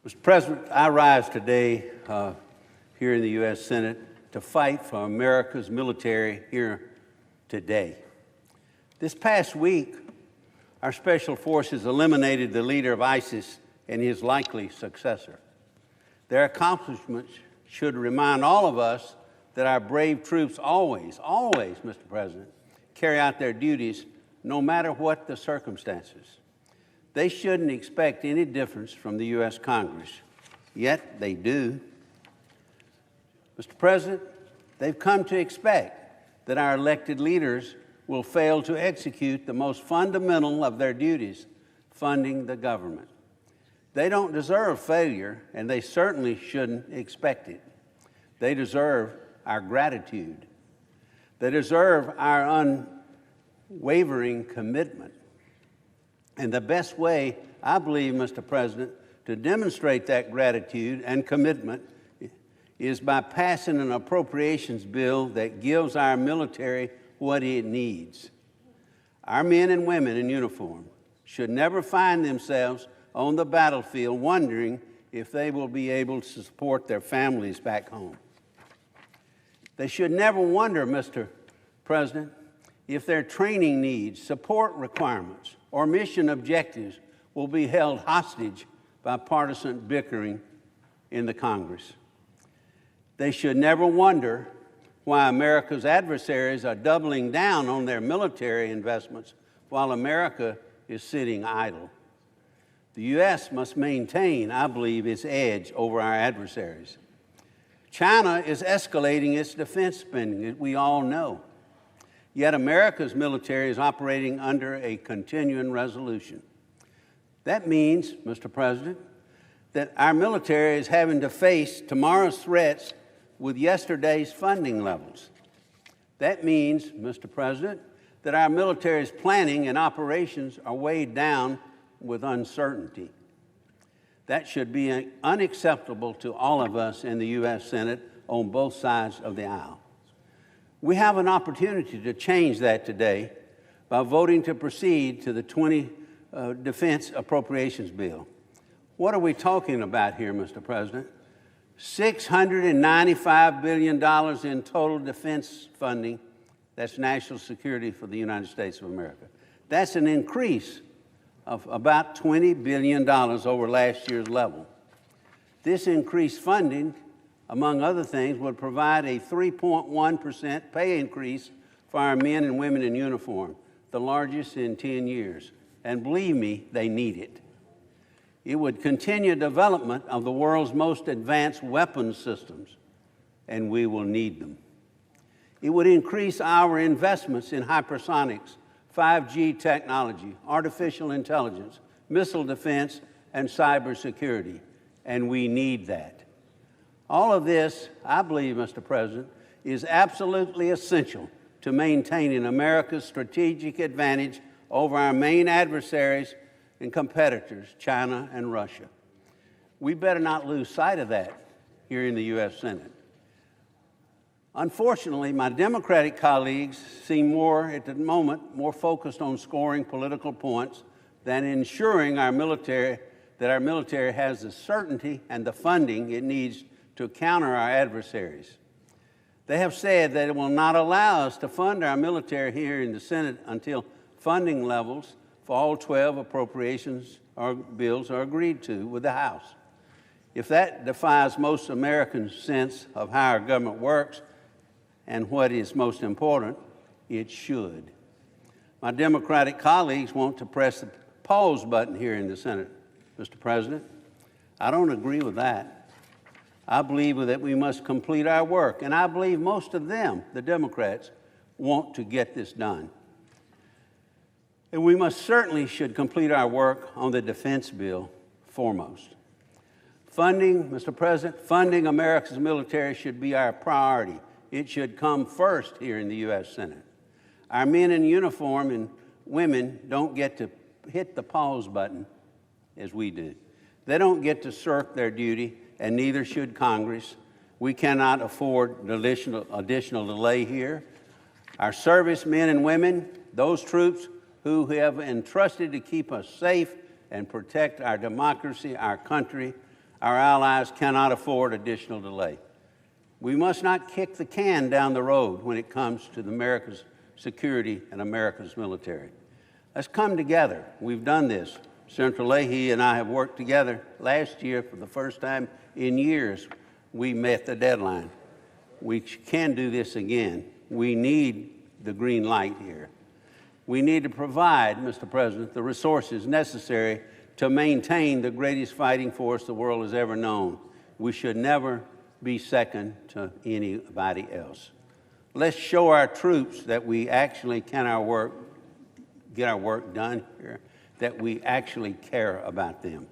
Mr. President, I rise today here in the U.S. Senate to fight for America's military here today. This past week, our special forces eliminated the leader of ISIS and his likely successor. Their accomplishments should remind all of us that our brave troops always, Mr. President, carry out their duties no matter what the circumstances. They shouldn't expect any difference from the U.S. Congress, yet they do. Mr. President, they've come to expect that our elected leaders will fail to execute the most fundamental of their duties, funding the government. They don't deserve failure, and they certainly shouldn't expect it. They deserve our gratitude. They deserve our unwavering commitment. And the best way, I believe, Mr. President, to demonstrate that gratitude and commitment is by passing an appropriations bill that gives our military what it needs. Our men and women in uniform should never find themselves on the battlefield wondering if they will be able to support their families back home. They should never wonder, Mr. President, if their training needs, support requirements, or mission objectives will be held hostage by partisan bickering in the Congress. They should never wonder why America's adversaries are doubling down on their military investments while America is sitting idle. The U.S. must maintain, I believe, its edge over our adversaries. China is escalating its defense spending, as we all know. Yet America's military is operating under a continuing resolution. That means, Mr. President, that our military is having to face tomorrow's threats with yesterday's funding levels. That means, Mr. President, that our military's planning and operations are weighed down with uncertainty. That should be unacceptable to all of us in the U.S. Senate on both sides of the aisle. We have an opportunity to change that today by voting to proceed to the Defense Appropriations Bill. What are we talking about here, Mr. President? $695 billion in total defense funding. That's national security for the United States of America. That's an increase of about $20 billion over last year's level. This increased funding, among other things, would provide a 3.1% pay increase for our men and women in uniform, the largest in 10 years. And believe me, they need it. It would continue development of the world's most advanced weapons systems, and we will need them. It would increase our investments in hypersonics, 5G technology, artificial intelligence, missile defense, and cybersecurity, and we need that. All of this, I believe, Mr. President, is absolutely essential to maintaining America's strategic advantage over our main adversaries and competitors, China and Russia. We better not lose sight of that here in the U.S. Senate. Unfortunately, my Democratic colleagues seem at the moment, more focused on scoring political points than ensuring that our military has the certainty and the funding it needs to counter our adversaries. They have said that it will not allow us to fund our military here in the Senate until funding levels for all 12 appropriations bills are agreed to with the House. If that defies most Americans' sense of how our government works and what is most important, it should. My Democratic colleagues want to press the pause button here in the Senate, Mr. President. I don't agree with that. I believe that we must complete our work, and I believe most of them, the Democrats, want to get this done. And we should complete our work on the defense bill foremost. Funding, Mr. President, funding America's military should be our priority. It should come first here in the U.S. Senate. Our men in uniform and women don't get to hit the pause button as we do. They don't get to shirk their duty, and neither should Congress. We cannot afford additional delay here. Our servicemen and women, those troops who have entrusted to keep us safe and protect our democracy, our country, Our allies cannot afford additional delay. We must not kick the can down the road when it comes to America's security and America's military. Let's come together. We've done this. Senator Leahy and I have worked together last year for the first time in years. We met the deadline. We can do this again. We need the green light here. We need to provide, Mr. President, the resources necessary to maintain the greatest fighting force the world has ever known. We should never be second to anybody else. Let's show our troops that we actually get our work done here, that we actually care about them.